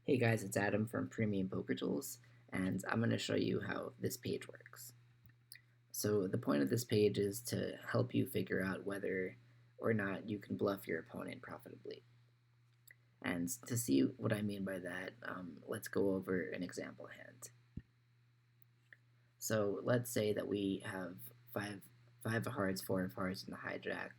Hey guys, it's Adam from Premium Poker Tools, and I'm going to show you how this page works. So the point of this page is to help you figure out whether or not you can bluff your opponent profitably. And to see what I mean by that, let's go over an example hand. So let's say that we have five of hearts, four of hearts, and the hijack.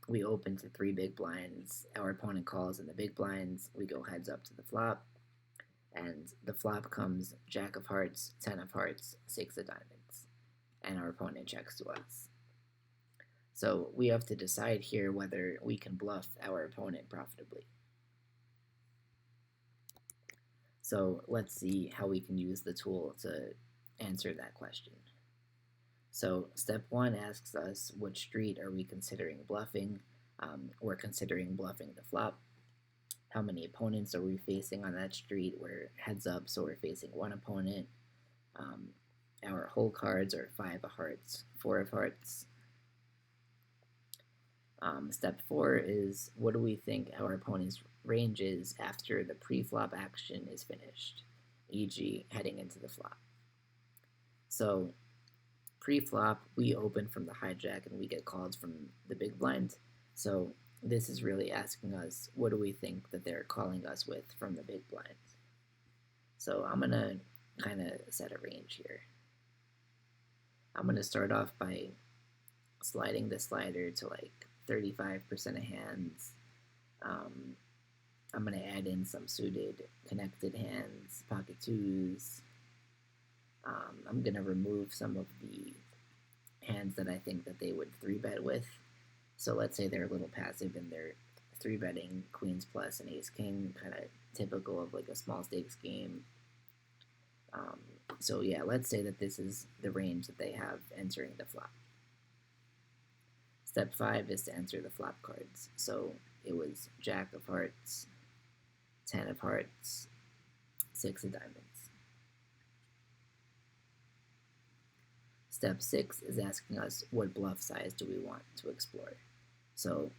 We open to three big blinds. Our opponent calls in the big blinds. We go heads up to the flop. And the flop comes Jack of Hearts, 10 of Hearts, 6 of Diamonds, and our opponent checks to us. So we have to decide here whether we can bluff our opponent profitably. So let's see how we can use the tool to answer that question. So step 1 asks us which street are we considering bluffing. We're considering bluffing the flop. How many opponents are we facing on that street? We're heads up, so we're facing one opponent. Our whole cards are 5 of hearts, 4 of hearts. Step 4 is what do we think our opponent's range is after the pre-flop action is finished, e.g. heading into the flop. So pre-flop, we open from the hijack and we get called from the big blind. So this is really asking us, what do we think that they're calling us with from the big blind? So I'm going to kind of set a range here. I'm going to start off by sliding the slider to like 35% of hands. I'm going to add in some suited connected hands, pocket twos. I'm going to remove some of the hands that I think that they would 3-bet with. So let's say they're a little passive and they're 3-betting queens plus and ace king, kind of typical of like a small stakes game. So yeah, let's say that this is the range that they have entering the flop. Step 5 is to enter the flop cards. So it was Jack of Hearts, 10 of Hearts, 6 of Diamonds. Step 6 is asking us what bluff size do we want to explore. So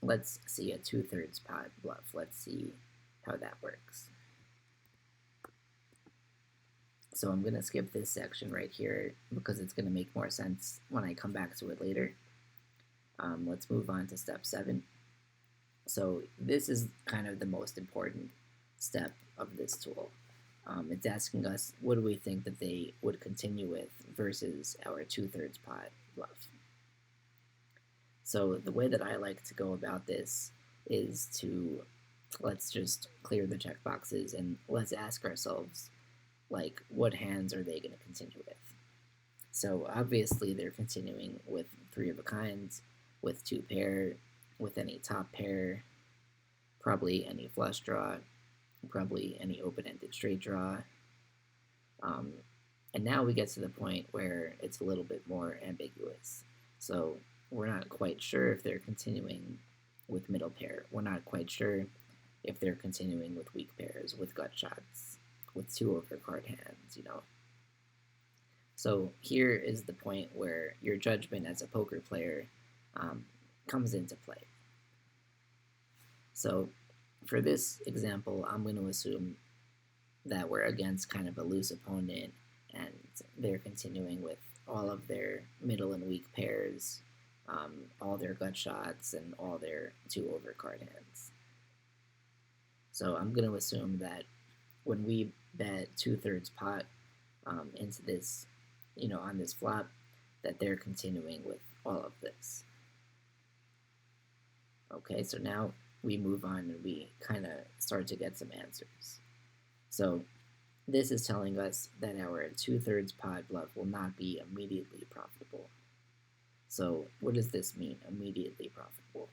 let's see a 2/3 pot bluff. Let's see how that works. So I'm going to skip this section right here because it's going to make more sense when I come back to it later. Let's move on to step 7. So this is kind of the most important step of this tool. It's asking us what do we think that they would continue with versus our 2/3 pot bluff. So the way that I like to go about this is to let's just clear the checkboxes and let's ask ourselves, like, what hands are they going to continue with? So obviously they're continuing with 3 of a kinds, with 2 pair, with any top pair, probably any flush draw, probably any open-ended straight draw. And now we get to the point where it's a little bit more ambiguous. So we're not quite sure if they're continuing with middle pair. We're not quite sure if they're continuing with weak pairs, with gut shots, with 2 overcard hands, you know. So here is the point where your judgment as a poker player comes into play. So for this example, I'm going to assume that we're against kind of a loose opponent and they're continuing with all of their middle and weak pairs, all their gut shots, and all their 2 overcard hands. So I'm going to assume that when we bet 2/3 pot into this, you know, on this flop, that they're continuing with all of this. Okay, so now we move on and we kind of start to get some answers. So this is telling us that our 2/3 pot bluff will not be immediately profitable. So what does this mean, immediately profitable?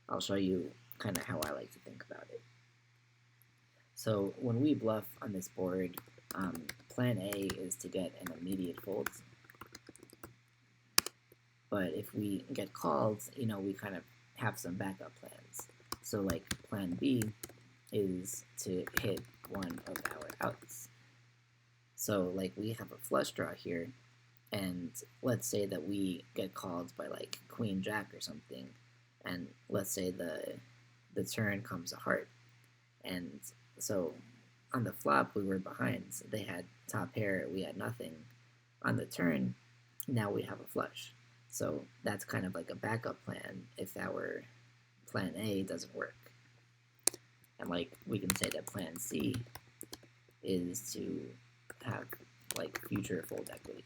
I'll show you kind of how I like to think about it. So when we bluff on this board, plan A is to get an immediate fold. But if we get called, you know, we kind of have some backup plans. So like plan B is to hit one of our outs. So like we have a flush draw here, and let's say that we get called by like queen jack or something, and let's say the turn comes a heart, And so on the flop, we were behind. So they had top pair, we had nothing. On the turn, now we have a flush. So that's kind of like a backup plan if our plan A doesn't work. And like we can say that plan C is to have like future fold equity.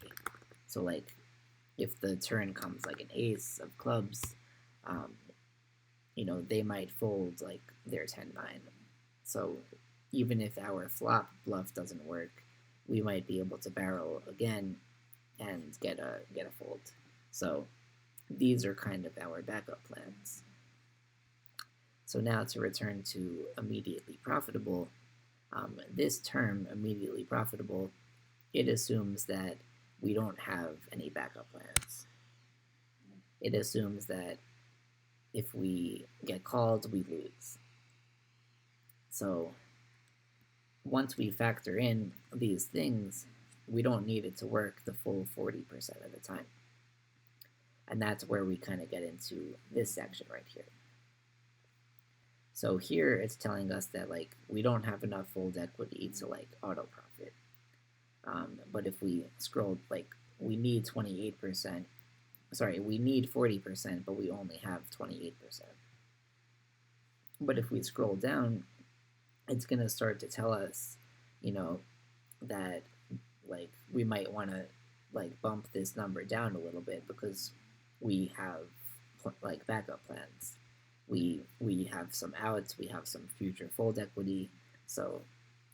So like if the turn comes like an ace of clubs, um, they might fold like their 10-9. So even if our flop bluff doesn't work, we might be able to barrel again and get a fold. So these are kind of our backup plans. So now to return to immediately profitable, this term, immediately profitable, it assumes that we don't have any backup plans. It assumes that if we get called, we lose. So once we factor in these things, we don't need it to work the full 40% of the time. And that's where we kind of get into this section right here. So here it's telling us that like we don't have enough fold equity to like auto profit. But if we scroll, like we need 28%, sorry, we need 40%, but we only have 28%. But if we scroll down, it's going to start to tell us, that like we might want to like bump this number down a little bit because we have like backup plans. We have some outs, we have some future fold equity, so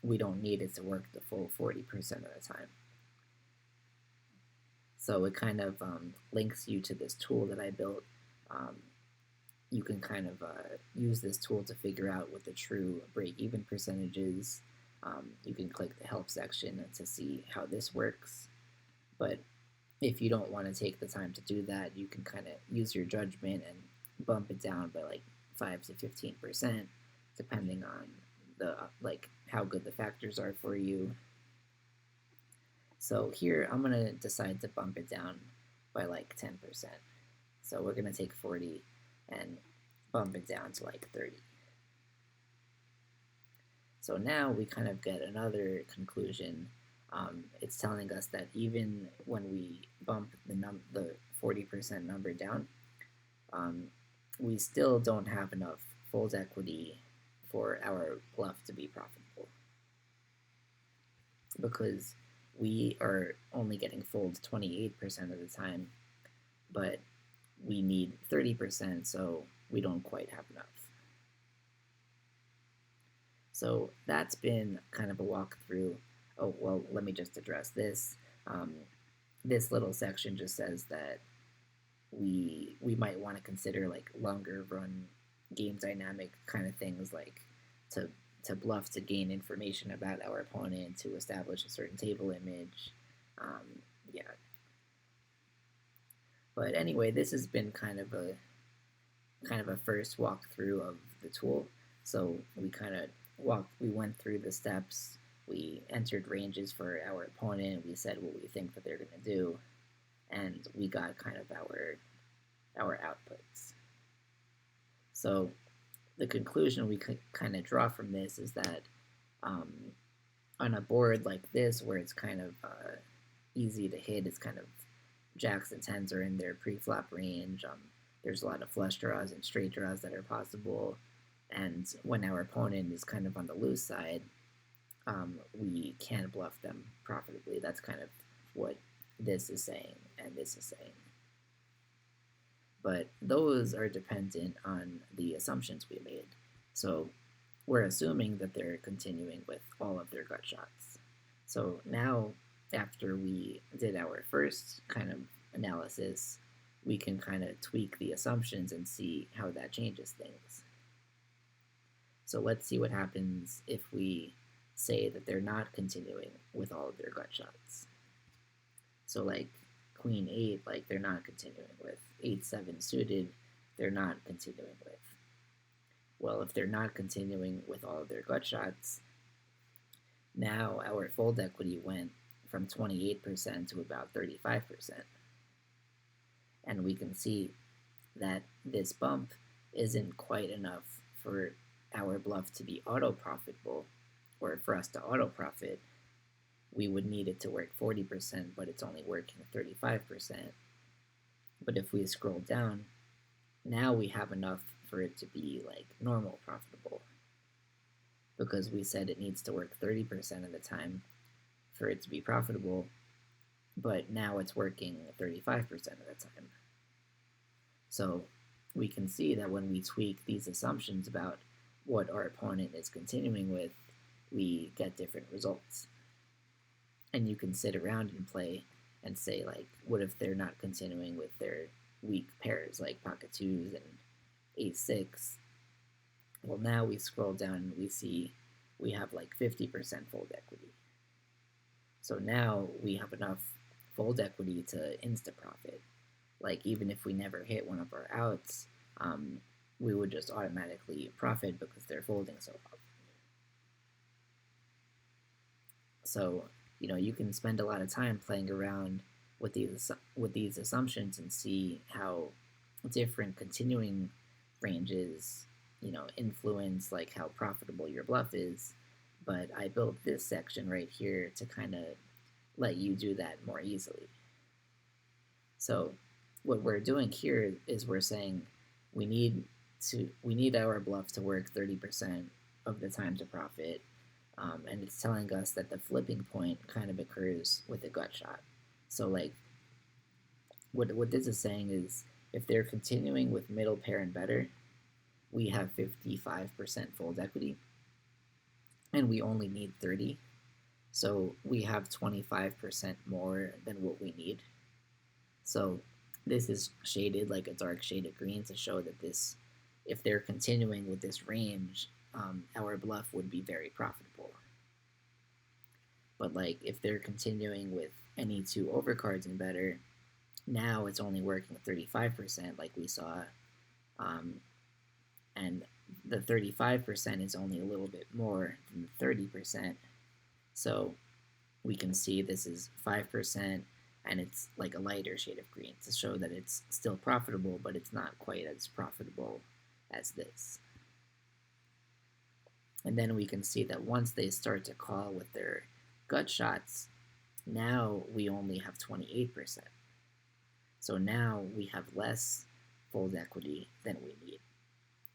we don't need it to work the full 40% of the time. So it kind of links you to this tool that I built. You can kind of use this tool to figure out what the true break-even percentage is. You can click the help section to see how this works. But if you don't want to take the time to do that, you can kind of use your judgment and bump it down by like 5 to 15%, depending on the like how good the factors are for you. So here I'm gonna decide to bump it down by like 10%. So we're gonna take 40 and bump it down to like 30. So now we kind of get another conclusion. It's telling us that even when we bump the 40% number down, we still don't have enough fold equity for our bluff to be profitable, because we are only getting fold 28% of the time, but we need 30%, so we don't quite have enough. So that's been kind of a walkthrough. Oh, well, let me just address this. This little section just says that we might want to consider like longer run game dynamic kind of things, like to bluff to gain information about our opponent, to establish a certain table image. Yeah. But anyway, this has been kind of a first walkthrough of the tool. So we went through the steps, we entered ranges for our opponent, we said what we think that they're going to do, and we got kind of our outputs. So the conclusion we could kind of draw from this is that on a board like this, where it's kind of easy to hit, it's kind of jacks and tens are in their pre-flop range. There's a lot of flush draws and straight draws that are possible. And when our opponent is kind of on the loose side, we can bluff them profitably. That's kind of what this is saying and this is saying. But those are dependent on the assumptions we made. So we're assuming that they're continuing with all of their gut shots. So now, after we did our first kind of analysis, we can kind of tweak the assumptions and see how that changes things. So let's see what happens if we say that they're not continuing with all of their gut shots. So like Queen 8, like they're not continuing with. 8-7 suited, they're not continuing with. Well, if they're not continuing with all of their gut shots, now our fold equity went from 28% to about 35%. And we can see that this bump isn't quite enough for our bluff to be auto profitable, or for us to auto profit, we would need it to work 40%, but it's only working 35%. But if we scroll down, now we have enough for it to be like normal profitable, because we said it needs to work 30% of the time for it to be profitable, but now it's working 35% of the time. So we can see that when we tweak these assumptions about what our opponent is continuing with, we get different results. And you can sit around and play and say, like, what if they're not continuing with their weak pairs, like pocket twos and ace six? Well, now we scroll down and we see we have like 50% fold equity. So now we have enough fold equity to insta-profit. Like, even if we never hit one of our outs, we would just automatically profit because they're folding so often. So, you know, you can spend a lot of time playing around with these assumptions and see how different continuing ranges, you know, influence like how profitable your bluff is. But I built this section right here to kind of let you do that more easily. So what we're doing here is we're saying we need our bluff to work 30% of the time to profit, and it's telling us that the flipping point kind of occurs with a gut shot. So like what this is saying is if they're continuing with middle pair and better, we have 55% fold equity, and we only need 30. So we have 25% more than what we need. So this is shaded like a dark shaded green to show that this, if they're continuing with this range, our bluff would be very profitable. But like if they're continuing with any two overcards and better, now it's only working 35% like we saw, and the 35% is only a little bit more than the 30%. So we can see this is 5%, and it's like a lighter shade of green to show that it's still profitable, but it's not quite as profitable as this. And then we can see that once they start to call with their gut shots, now we only have 28%. So now we have less fold equity than we need.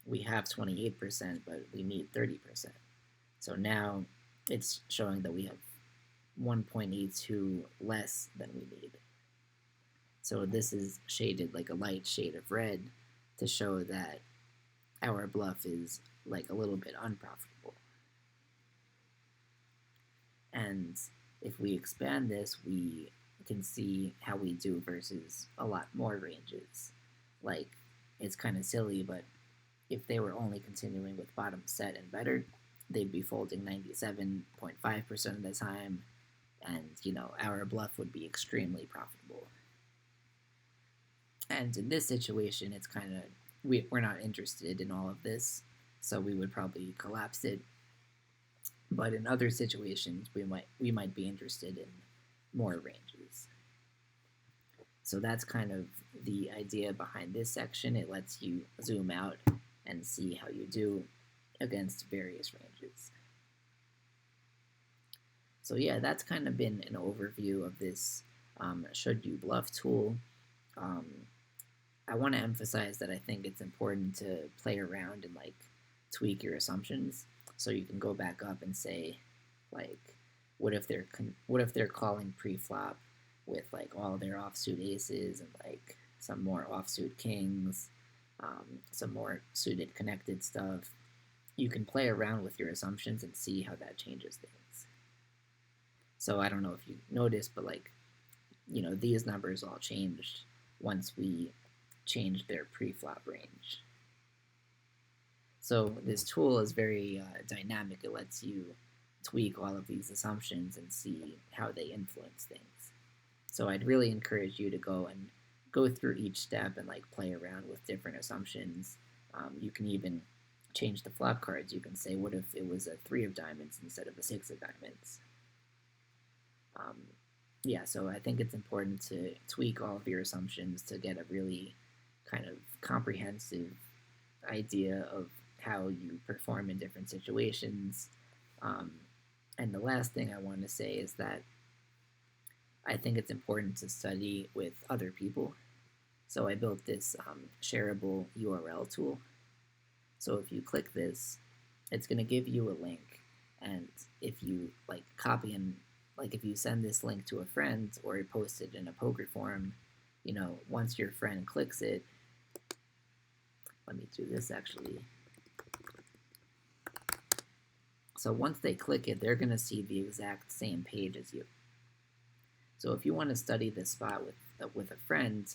We have 28%, but we need 30%. So now it's showing that we have 1.82 less than we need. So this is shaded like a light shade of red to show that our bluff is like a little bit unprofitable. And if we expand this, we can see how we do versus a lot more ranges. Like, it's kind of silly, but if they were only continuing with bottom set and better, they'd be folding 97.5% of the time, and, you know, our bluff would be extremely profitable. And in this situation, it's kind of, we're not interested in all of this, so we would probably collapse it. But in other situations, we might be interested in more ranges. So that's kind of the idea behind this section. It lets you zoom out and see how you do against various ranges. So yeah, that's kind of been an overview of this Should You Bluff tool. I want to emphasize that I think it's important to play around and like tweak your assumptions, so you can go back up and say, like, what if they're calling pre-flop with like all their offsuit aces and like some more offsuit kings, some more suited connected stuff. You can play around with your assumptions and see how that changes things. So I don't know if you noticed, but like, you know, these numbers all changed once we changed their pre-flop range. So this tool is very dynamic. It lets you tweak all of these assumptions and see how they influence things. So I'd really encourage you to go through each step and like play around with different assumptions. You can even change the flop cards. You can say, what if it was a 3 of diamonds instead of a 6 of diamonds? Yeah, so I think it's important to tweak all of your assumptions to get a really kind of comprehensive idea of how you perform in different situations. Um, and the last thing I want to say is that I think it's important to study with other people. So I built this shareable URL tool. So if you click this, it's going to give you a link, and if you like copy and like if you send this link to a friend or post it in a poker forum, once your friend clicks it, let me do this actually. So once they click it, they're going to see the exact same page as you. So if you want to study this spot with a friend,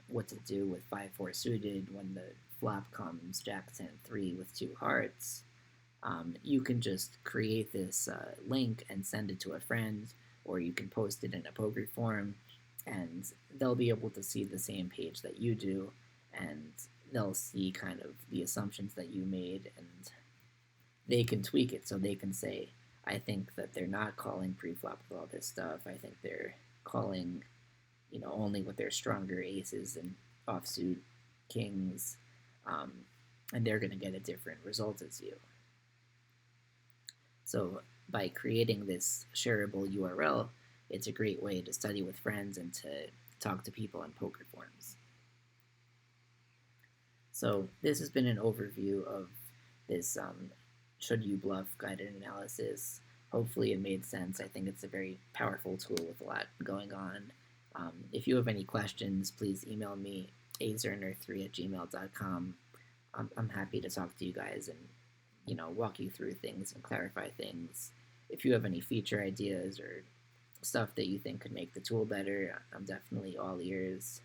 what to do with 5-4 suited when the flop comes Jack-10-3 with 2 hearts, you can just create this link and send it to a friend, or you can post it in a poker forum, and they'll be able to see the same page that you do, and they'll see kind of the assumptions that you made, and they can tweak it. So they can say, I think that they're not calling pre-flop with all this stuff. I think they're calling, only with their stronger aces and offsuit kings, and they're going to get a different result as you. So by creating this shareable URL, it's a great way to study with friends and to talk to people on poker forums. So this has been an overview of this should you bluff guided analysis. Hopefully it made sense. I think it's a very powerful tool with a lot going on. If you have any questions, please email me, azerner3@gmail.com. I'm happy to talk to you guys and walk you through things and clarify things. If you have any feature ideas or stuff that you think could make the tool better, I'm definitely all ears.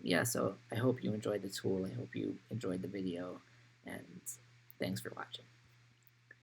Yeah, so I hope you enjoyed the tool. I hope you enjoyed the video, and thanks for watching.